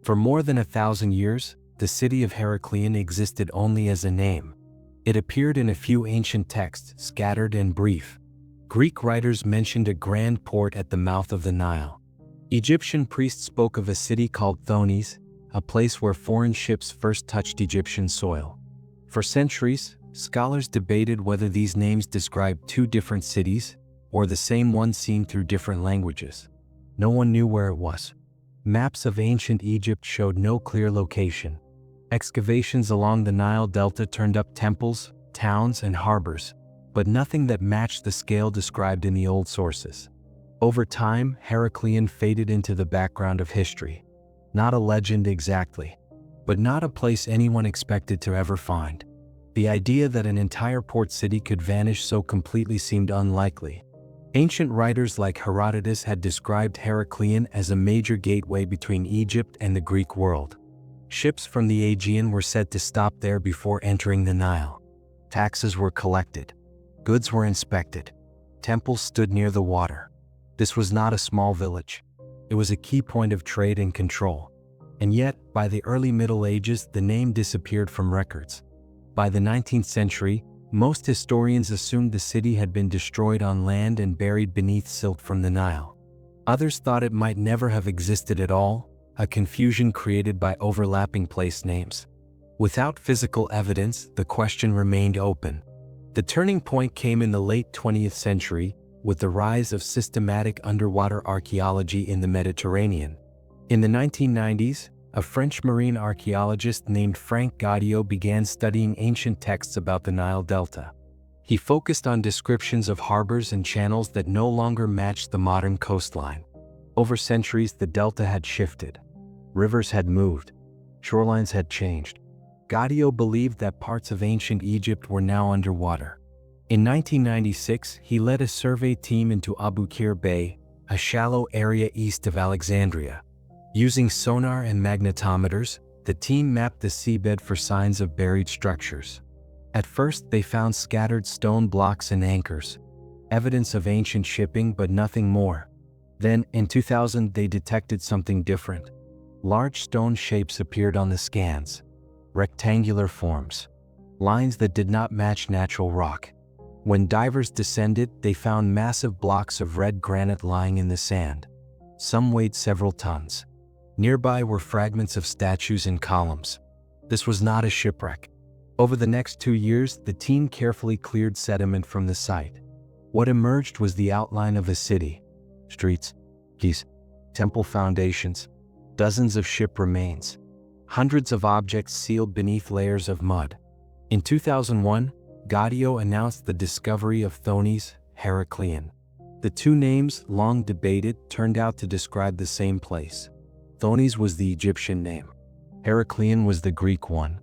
For more than 1,000 years, the city of Heracleon existed only as a name. It appeared in a few ancient texts, scattered and brief. Greek writers mentioned a grand port at the mouth of the Nile. Egyptian priests spoke of a city called Thonis, a place where foreign ships first touched Egyptian soil. For centuries, scholars debated whether these names described two different cities, or the same one seen through different languages. No one knew where it was. Maps of ancient Egypt showed no clear location. Excavations along the Nile Delta turned up temples, towns, and harbors, but nothing that matched the scale described in the old sources. Over time, Heracleon faded into the background of history. Not a legend exactly, but not a place anyone expected to ever find. The idea that an entire port city could vanish so completely seemed unlikely. Ancient writers like Herodotus had described Heracleon as a major gateway between Egypt and the Greek world. Ships from the Aegean were said to stop there before entering the Nile. Taxes were collected. Goods were inspected. Temples stood near the water. This was not a small village. It was a key point of trade and control. And yet, by the early Middle Ages, the name disappeared from records. By the 19th century, most historians assumed the city had been destroyed on land and buried beneath silt from the Nile. Others thought it might never have existed at all, a confusion created by overlapping place names. Without physical evidence, the question remained open. The turning point came in the late 20th century, with the rise of systematic underwater archaeology in the Mediterranean. In the 1990s, a French marine archaeologist named Frank Gaudio began studying ancient texts about the Nile Delta. He focused on descriptions of harbors and channels that no longer matched the modern coastline. Over centuries, the delta had shifted. Rivers had moved. Shorelines had changed. Gaudio believed that parts of ancient Egypt were now underwater. In 1996, he led a survey team into Abu Qir Bay, a shallow area east of Alexandria. Using sonar and magnetometers, the team mapped the seabed for signs of buried structures. At first, they found scattered stone blocks and anchors, evidence of ancient shipping but nothing more. Then, in 2000, they detected something different. Large stone shapes appeared on the scans. Rectangular forms. Lines that did not match natural rock. When divers descended, they found massive blocks of red granite lying in the sand. Some weighed several tons. Nearby were fragments of statues and columns. This was not a shipwreck. Over the next 2 years, the team carefully cleared sediment from the site. What emerged was the outline of a city. Streets, quays, temple foundations, dozens of ship remains, hundreds of objects sealed beneath layers of mud. In 2001, Gaudio announced the discovery of Thonis, Heracleon. The two names, long debated, turned out to describe the same place. Thonis was the Egyptian name. Heracleon was the Greek one.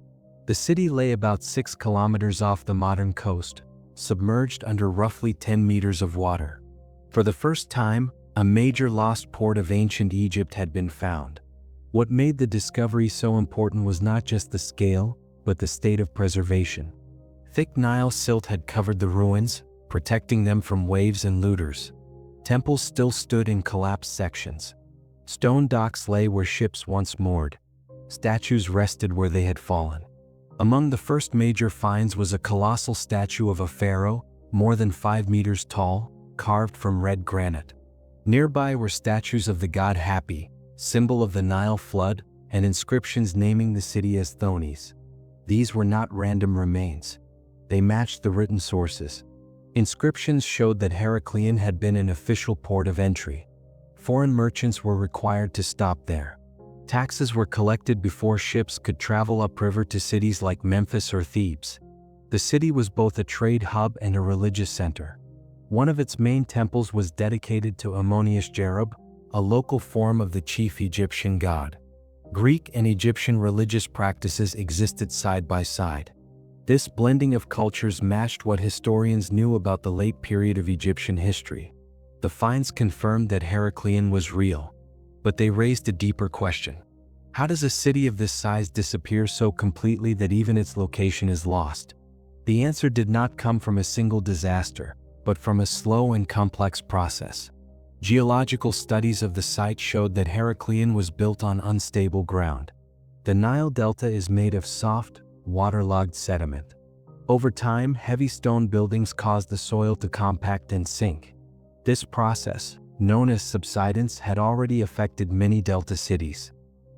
The city lay about 6 kilometers off the modern coast, submerged under roughly 10 meters of water. For the first time, a major lost port of ancient Egypt had been found. What made the discovery so important was not just the scale, but the state of preservation. Thick Nile silt had covered the ruins, protecting them from waves and looters. Temples still stood in collapsed sections. Stone docks lay where ships once moored. Statues rested where they had fallen. Among the first major finds was a colossal statue of a pharaoh, more than 5 meters tall, carved from red granite. Nearby were statues of the god Hapi, symbol of the Nile flood, and inscriptions naming the city as Thonis. These were not random remains. They matched the written sources. Inscriptions showed that Heracleon had been an official port of entry. Foreign merchants were required to stop there. Taxes were collected before ships could travel upriver to cities like Memphis or Thebes. The city was both a trade hub and a religious center. One of its main temples was dedicated to Ammonius-Gerib, a local form of the chief Egyptian god. Greek and Egyptian religious practices existed side by side. This blending of cultures matched what historians knew about the late period of Egyptian history. The finds confirmed that Heracleon was real, but they raised a deeper question. How does a city of this size disappear so completely that even its location is lost? The answer did not come from a single disaster, but from a slow and complex process. Geological studies of the site showed that Heraclean was built on unstable ground. The Nile Delta is made of soft, waterlogged sediment. Over time, heavy stone buildings caused the soil to compact and sink. This process, known as subsidence, had already affected many delta cities.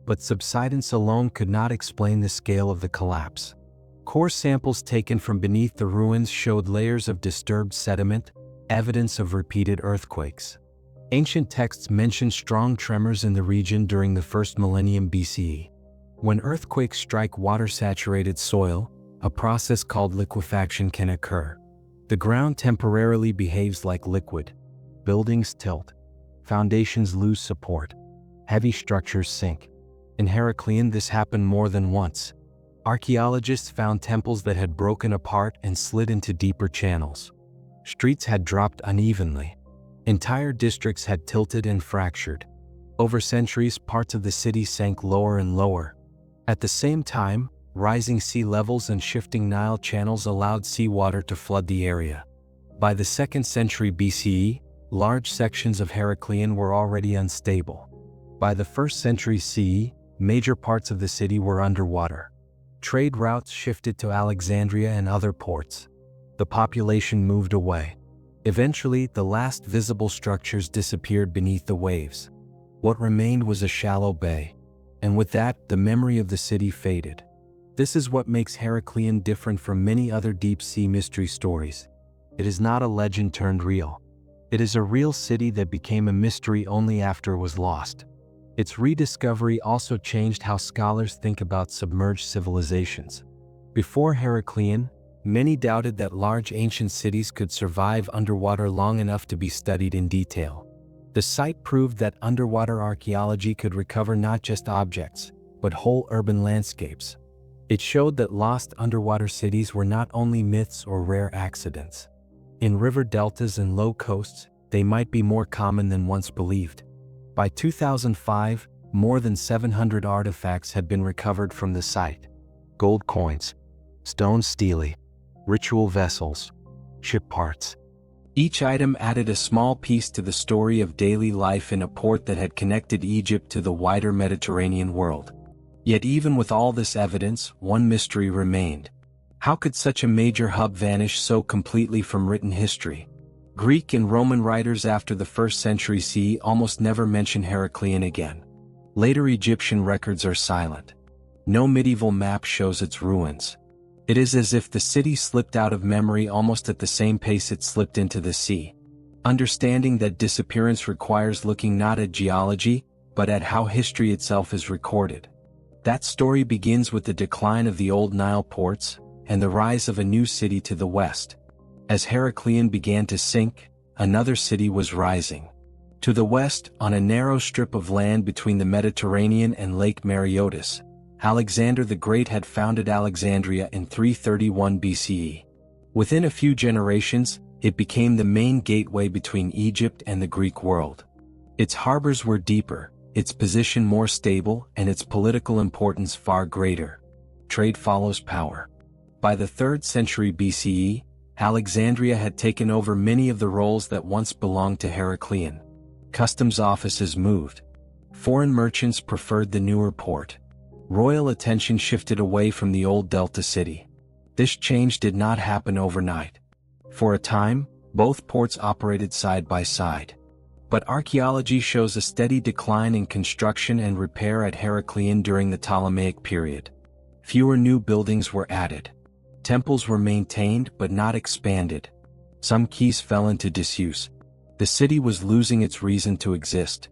But subsidence alone could not explain the scale of the collapse. Core samples taken from beneath the ruins showed layers of disturbed sediment, evidence of repeated earthquakes. Ancient texts mention strong tremors in the region during the first millennium BCE. When earthquakes strike water-saturated soil, a process called liquefaction can occur. The ground temporarily behaves like liquid. Buildings tilt. Foundations lose support. Heavy structures sink. In Heraclean, this happened more than once. Archaeologists found temples that had broken apart and slid into deeper channels. Streets had dropped unevenly. Entire districts had tilted and fractured. Over centuries, parts of the city sank lower and lower. At the same time, rising sea levels and shifting Nile channels allowed seawater to flood the area. By the 2nd century BCE, large sections of Heraclean were already unstable. By the 1st century CE, major parts of the city were underwater. Trade routes shifted to Alexandria and other ports. The population moved away. Eventually, the last visible structures disappeared beneath the waves. What remained was a shallow bay. And with that, the memory of the city faded. This is what makes Heraclean different from many other deep-sea mystery stories. It is not a legend turned real. It is a real city that became a mystery only after it was lost. Its rediscovery also changed how scholars think about submerged civilizations. Before Heraclean, many doubted that large ancient cities could survive underwater long enough to be studied in detail. The site proved that underwater archaeology could recover not just objects, but whole urban landscapes. It showed that lost underwater cities were not only myths or rare accidents. In river deltas and low coasts, they might be more common than once believed. By 2005, more than 700 artifacts had been recovered from the site. Gold coins, stone stele, ritual vessels, ship parts. Each item added a small piece to the story of daily life in a port that had connected Egypt to the wider Mediterranean world. Yet even with all this evidence, one mystery remained. How could such a major hub vanish so completely from written history? Greek and Roman writers after the 1st century CE almost never mention Heraclean again. Later Egyptian records are silent. No medieval map shows its ruins. It is as if the city slipped out of memory almost at the same pace it slipped into the sea. Understanding that disappearance requires looking not at geology, but at how history itself is recorded. That story begins with the decline of the old Nile ports, and the rise of a new city to the west. As Heraclean began to sink, another city was rising. To the west, on a narrow strip of land between the Mediterranean and Lake Mareotis, Alexander the Great had founded Alexandria in 331 BCE. Within a few generations, it became the main gateway between Egypt and the Greek world. Its harbors were deeper, its position more stable, and its political importance far greater. Trade follows power. By the 3rd century BCE, Alexandria had taken over many of the roles that once belonged to Heraclean. Customs offices moved. Foreign merchants preferred the newer port. Royal attention shifted away from the old Delta city. This change did not happen overnight. For a time, both ports operated side by side. But archaeology shows a steady decline in construction and repair at Heraclean during the Ptolemaic period. Fewer new buildings were added. Temples were maintained but not expanded. Some keys fell into disuse. The city was losing its reason to exist.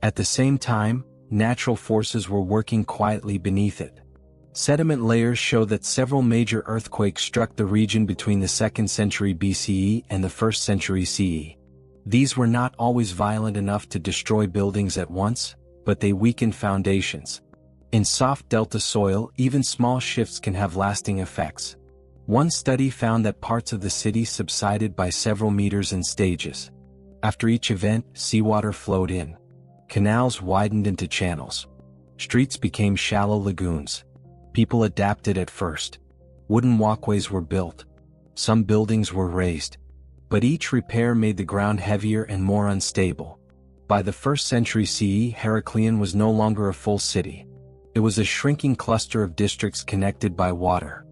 At the same time, natural forces were working quietly beneath it. Sediment layers show that several major earthquakes struck the region between the 2nd century BCE and the 1st century CE. These were not always violent enough to destroy buildings at once, but they weakened foundations. In soft delta soil, even small shifts can have lasting effects. One study found that parts of the city subsided by several meters in stages. After each event, seawater flowed in. Canals widened into channels. Streets became shallow lagoons. People adapted at first. Wooden walkways were built. Some buildings were raised. But each repair made the ground heavier and more unstable. By the 1st century CE, Heracleion was no longer a full city. It was a shrinking cluster of districts connected by water.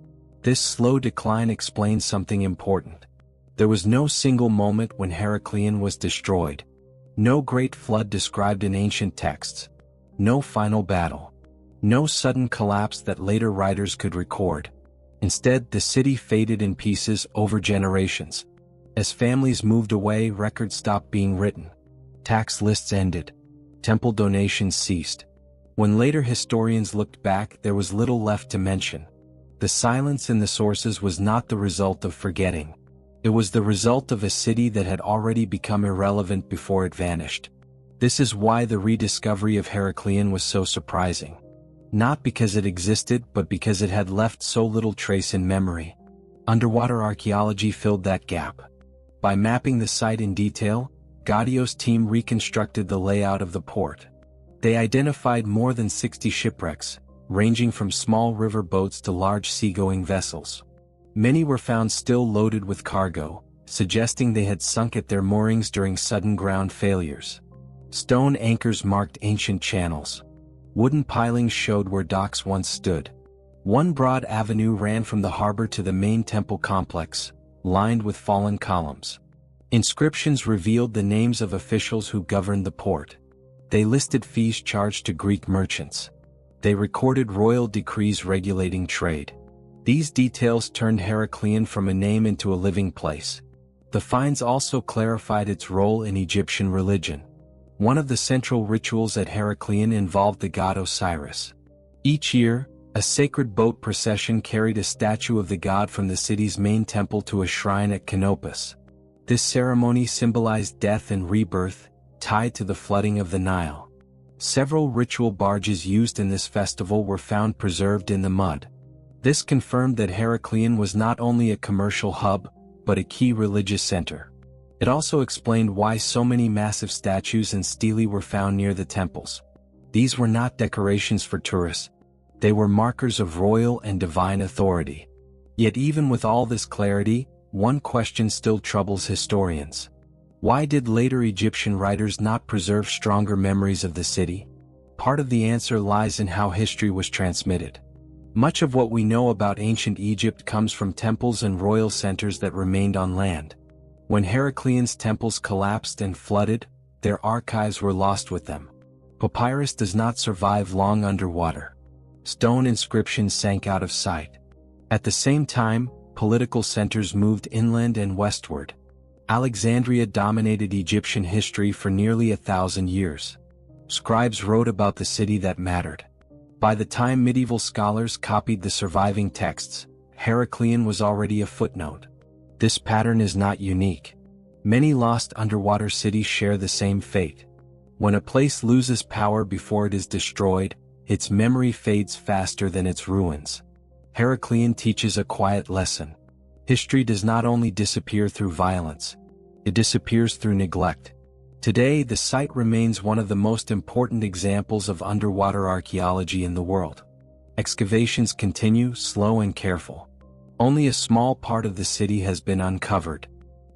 This slow decline explains something important. There was no single moment when Heracleion was destroyed. No great flood described in ancient texts. No final battle. No sudden collapse that later writers could record. Instead, the city faded in pieces over generations. As families moved away, records stopped being written. Tax lists ended. Temple donations ceased. When later historians looked back, there was little left to mention. The silence in the sources was not the result of forgetting. It was the result of a city that had already become irrelevant before it vanished. This is why the rediscovery of Heracleion was so surprising. Not because it existed, but because it had left so little trace in memory. Underwater archaeology filled that gap. By mapping the site in detail, Gaudio's team reconstructed the layout of the port. They identified more than 60 shipwrecks, ranging from small river boats to large seagoing vessels. Many were found still loaded with cargo, suggesting they had sunk at their moorings during sudden ground failures. Stone anchors marked ancient channels. Wooden pilings showed where docks once stood. One broad avenue ran from the harbor to the main temple complex, lined with fallen columns. Inscriptions revealed the names of officials who governed the port. They listed fees charged to Greek merchants. They recorded royal decrees regulating trade. These details turned Heracleion from a name into a living place. The finds also clarified its role in Egyptian religion. One of the central rituals at Heracleion involved the god Osiris. Each year, a sacred boat procession carried a statue of the god from the city's main temple to a shrine at Canopus. This ceremony symbolized death and rebirth, tied to the flooding of the Nile. Several ritual barges used in this festival were found preserved in the mud. This confirmed that Heracleion was not only a commercial hub, but a key religious center. It also explained why so many massive statues and stelae were found near the temples. These were not decorations for tourists. They were markers of royal and divine authority. Yet even with all this clarity, one question still troubles historians. Why did later Egyptian writers not preserve stronger memories of the city? Part of the answer lies in how history was transmitted. Much of what we know about ancient Egypt comes from temples and royal centers that remained on land. When Heracleion's temples collapsed and flooded, their archives were lost with them. Papyrus does not survive long underwater. Stone inscriptions sank out of sight. At the same time, political centers moved inland and westward. Alexandria dominated Egyptian history for nearly 1,000 years. Scribes wrote about the city that mattered. By the time medieval scholars copied the surviving texts, Heracleion was already a footnote. This pattern is not unique. Many lost underwater cities share the same fate. When a place loses power before it is destroyed, its memory fades faster than its ruins. Heracleion teaches a quiet lesson. History does not only disappear through violence, it disappears through neglect. Today, the site remains one of the most important examples of underwater archaeology in the world. Excavations continue, slow and careful. Only a small part of the city has been uncovered.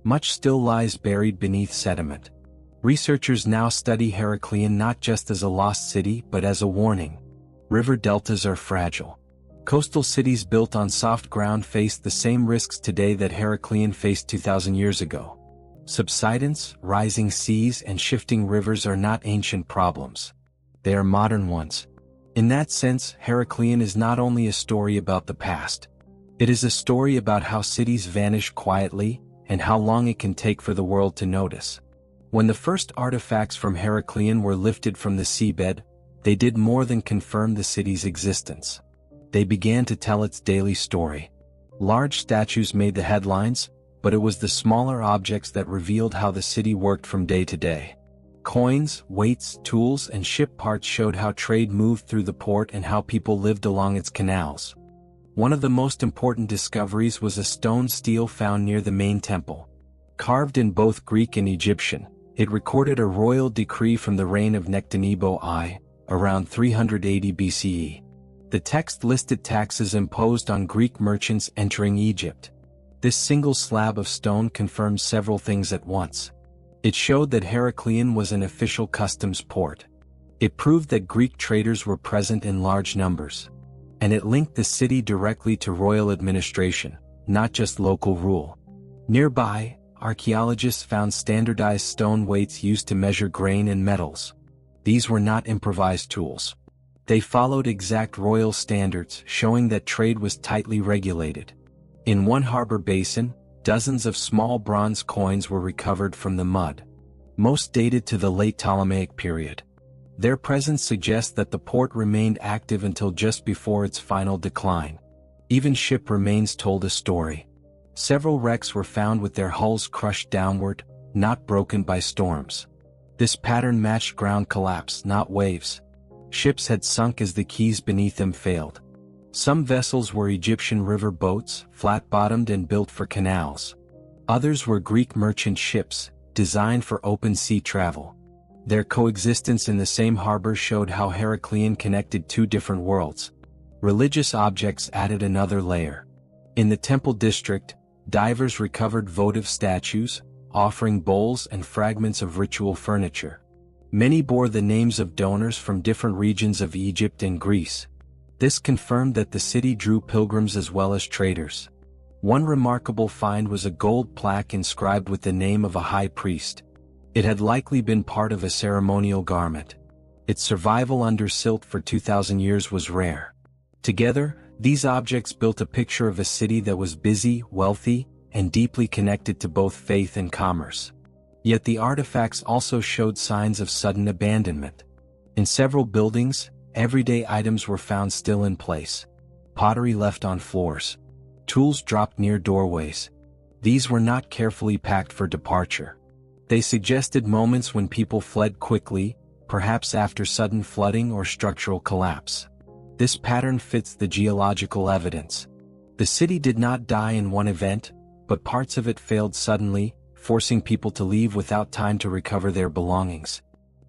Much still lies buried beneath sediment. Researchers now study Heracleion not just as a lost city but as a warning. River deltas are fragile. Coastal cities built on soft ground face the same risks today that Heracleion faced 2,000 years ago. Subsidence, rising seas, and shifting rivers are not ancient problems. They are modern ones. In that sense, Heracleion is not only a story about the past. It is a story about how cities vanish quietly, and how long it can take for the world to notice. When the first artifacts from Heracleion were lifted from the seabed, they did more than confirm the city's existence. They began to tell its daily story. Large statues made the headlines, but it was the smaller objects that revealed how the city worked from day to day. Coins, weights, tools, and ship parts showed how trade moved through the port and how people lived along its canals. One of the most important discoveries was a stone stele found near the main temple. Carved in both Greek and Egyptian, it recorded a royal decree from the reign of Nectanebo I, around 380 BCE. The text listed taxes imposed on Greek merchants entering Egypt. This single slab of stone confirms several things at once. It showed that Heracleion was an official customs port. It proved that Greek traders were present in large numbers. And it linked the city directly to royal administration, not just local rule. Nearby, archaeologists found standardized stone weights used to measure grain and metals. These were not improvised tools. They followed exact royal standards, showing that trade was tightly regulated. In one harbor basin, dozens of small bronze coins were recovered from the mud. Most dated to the late Ptolemaic period. Their presence suggests that the port remained active until just before its final decline. Even ship remains told a story. Several wrecks were found with their hulls crushed downward, not broken by storms. This pattern matched ground collapse, not waves. Ships had sunk as the quays beneath them failed. Some vessels were Egyptian river boats, flat-bottomed and built for canals. Others were Greek merchant ships, designed for open sea travel. Their coexistence in the same harbor showed how Heracleion connected two different worlds. Religious objects added another layer. In the temple district, divers recovered votive statues, offering bowls and fragments of ritual furniture. Many bore the names of donors from different regions of Egypt and Greece. This confirmed that the city drew pilgrims as well as traders. One remarkable find was a gold plaque inscribed with the name of a high priest. It had likely been part of a ceremonial garment. Its survival under silt for 2,000 years was rare. Together, these objects built a picture of a city that was busy, wealthy, and deeply connected to both faith and commerce. Yet the artifacts also showed signs of sudden abandonment. In several buildings, everyday items were found still in place. Pottery left on floors. Tools dropped near doorways. These were not carefully packed for departure. They suggested moments when people fled quickly, perhaps after sudden flooding or structural collapse. This pattern fits the geological evidence. The city did not die in one event, but parts of it failed suddenly, forcing people to leave without time to recover their belongings.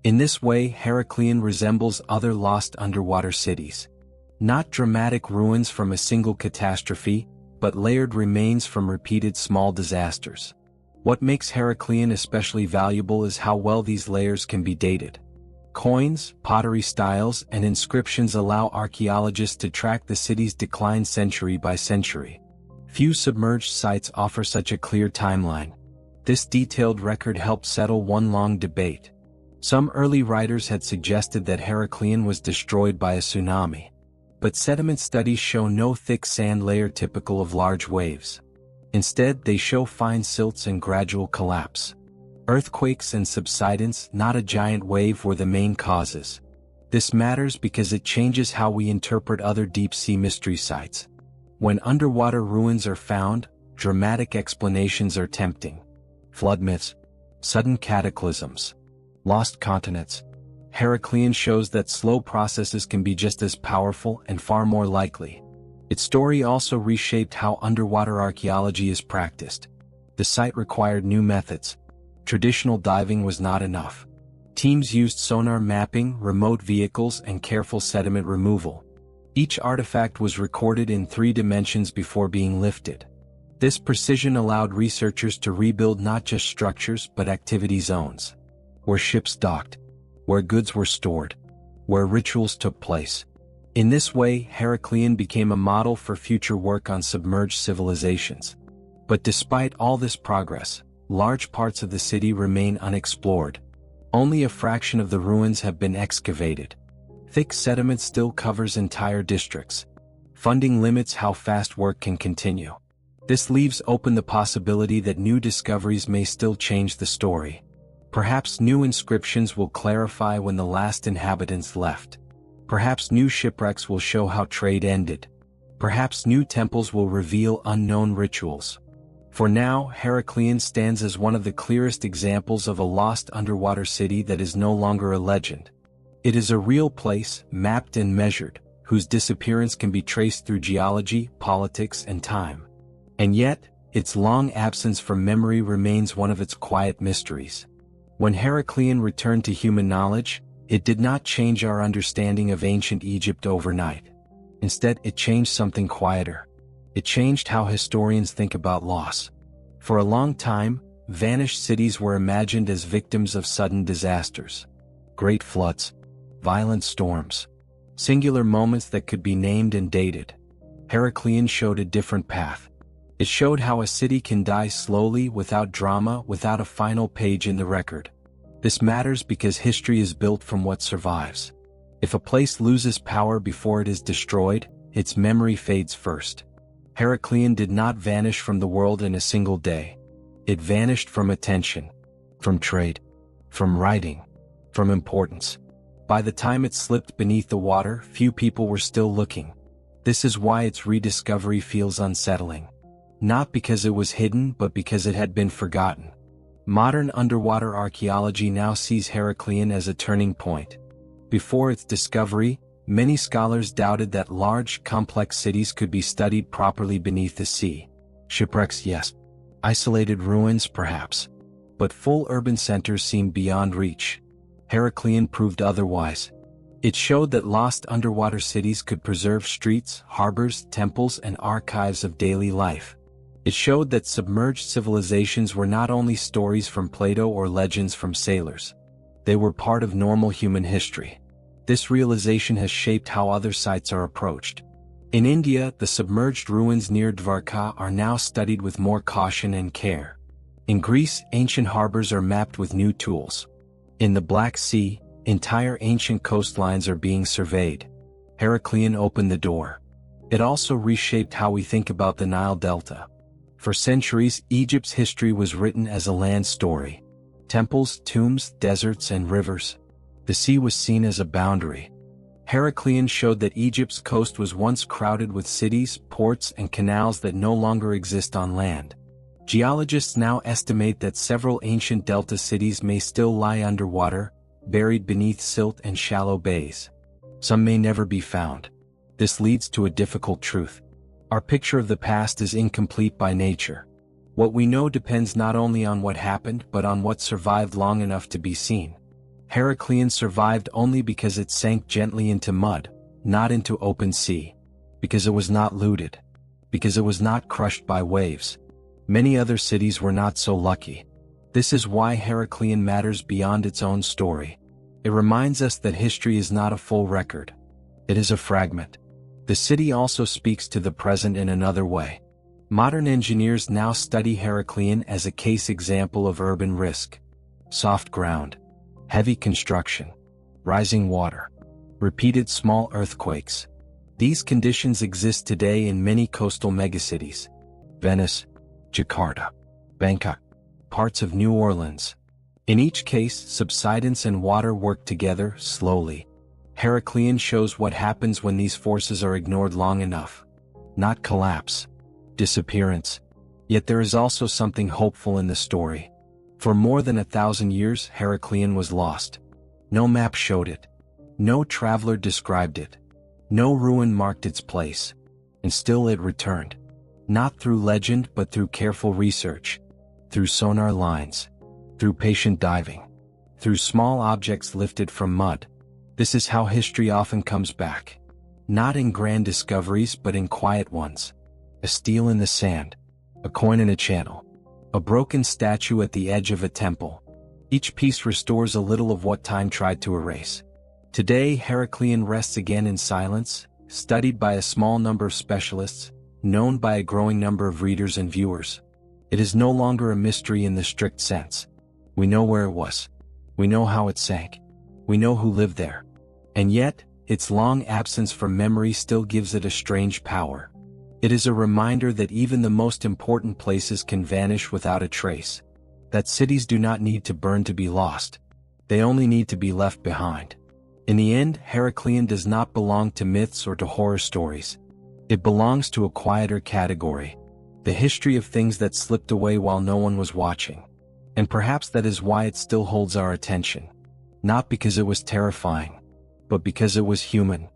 In this way, Heracleion resembles other lost underwater cities. Not dramatic ruins from a single catastrophe, but layered remains from repeated small disasters. What makes Heracleion especially valuable is how well these layers can be dated. Coins, pottery styles, and inscriptions allow archaeologists to track the city's decline century by century. Few submerged sites offer such a clear timeline. This detailed record helped settle one long debate. Some early writers had suggested that Heracleion was destroyed by a tsunami. But sediment studies show no thick sand layer typical of large waves. Instead, they show fine silts and gradual collapse. Earthquakes and subsidence, not a giant wave, were the main causes. This matters because it changes how we interpret other deep-sea mystery sites. When underwater ruins are found, dramatic explanations are tempting. Flood myths, sudden cataclysms, lost continents. Heracleion shows that slow processes can be just as powerful and far more likely. Its story also reshaped how underwater archaeology is practiced. The site required new methods. Traditional diving was not enough. Teams used sonar mapping, remote vehicles, and careful sediment removal. Each artifact was recorded in 3 dimensions before being lifted. This precision allowed researchers to rebuild not just structures but activity zones. Where ships docked. Where goods were stored. Where rituals took place. In this way, Heracleion became a model for future work on submerged civilizations. But despite all this progress, large parts of the city remain unexplored. Only a fraction of the ruins have been excavated. Thick sediment still covers entire districts. Funding limits how fast work can continue. This leaves open the possibility that new discoveries may still change the story. Perhaps new inscriptions will clarify when the last inhabitants left. Perhaps new shipwrecks will show how trade ended. Perhaps new temples will reveal unknown rituals. For now, Heracleion stands as one of the clearest examples of a lost underwater city that is no longer a legend. It is a real place, mapped and measured, whose disappearance can be traced through geology, politics, and time. And yet, its long absence from memory remains one of its quiet mysteries. When Heracleion returned to human knowledge, it did not change our understanding of ancient Egypt overnight. Instead, it changed something quieter. It changed how historians think about loss. For a long time, Vanished cities were imagined as victims of sudden disasters. Great floods, violent storms, singular moments that could be named and dated. Heraclean showed a different path. It showed how a city can die slowly, without drama, without a final page in the record. This matters because history is built from what survives. If a place loses power before it is destroyed, its memory fades first. Heraclean did not vanish from the world in a single day. It vanished from attention, from trade, from writing, from importance. By the time it slipped beneath the water, few people were still looking. This is why its rediscovery feels unsettling. Not because it was hidden, but because it had been forgotten. Modern underwater archaeology now sees Heraclean as a turning point. Before its discovery, many scholars doubted that large, complex cities could be studied properly beneath the sea. Shipwrecks, yes. Isolated ruins, perhaps. But full urban centers seemed beyond reach. Heraclean proved otherwise. It showed that lost underwater cities could preserve streets, harbors, temples, and archives of daily life. It showed that submerged civilizations were not only stories from Plato or legends from sailors. They were part of normal human history. This realization has shaped how other sites are approached. In India, the submerged ruins near Dvarka are now studied with more caution and care. In Greece, ancient harbors are mapped with new tools. In the Black Sea, entire ancient coastlines are being surveyed. Heraclean opened the door. It also reshaped how we think about the Nile Delta. For centuries, Egypt's history was written as a land story. Temples, tombs, deserts, and rivers. The sea was seen as a boundary. Heraclean showed that Egypt's coast was once crowded with cities, ports, and canals that no longer exist on land. Geologists now estimate that several ancient delta cities may still lie underwater, buried beneath silt and shallow bays. Some may never be found. This leads to a difficult truth. Our picture of the past is incomplete by nature. What we know depends not only on what happened but on what survived long enough to be seen. Heraclean survived only because it sank gently into mud, not into open sea. Because it was not looted. Because it was not crushed by waves. Many other cities were not so lucky. This is why Heraclean matters beyond its own story. It reminds us that history is not a full record. It is a fragment. The city also speaks to the present in another way. Modern engineers now study Heraclean as a case example of urban risk. Soft ground. Heavy construction. Rising water. Repeated small earthquakes. These conditions exist today in many coastal megacities. Venice, Jakarta, Bangkok, parts of New Orleans. In each case, subsidence and water work together slowly. Heraclean shows what happens when these forces are ignored long enough. Not collapse. Disappearance. Yet there is also something hopeful in the story. For more than 1,000 years, Heraclean was lost. No map showed it. No traveler described it. No ruin marked its place. And still it returned. Not through legend but through careful research. Through sonar lines. Through patient diving. Through small objects lifted from mud. This is how history often comes back. Not in grand discoveries but in quiet ones. A stele in the sand. A coin in a channel. A broken statue at the edge of a temple. Each piece restores a little of what time tried to erase. Today, Heraclean rests again in silence, studied by a small number of specialists, known by a growing number of readers and viewers. It is no longer a mystery in the strict sense. We know where it was. We know how it sank. We know who lived there. And yet, its long absence from memory still gives it a strange power. It is a reminder that even the most important places can vanish without a trace. That cities do not need to burn to be lost. They only need to be left behind. In the end, Heraclean does not belong to myths or to horror stories. It belongs to a quieter category. The history of things that slipped away while no one was watching. And perhaps that is why it still holds our attention. Not because it was terrifying, but because it was human.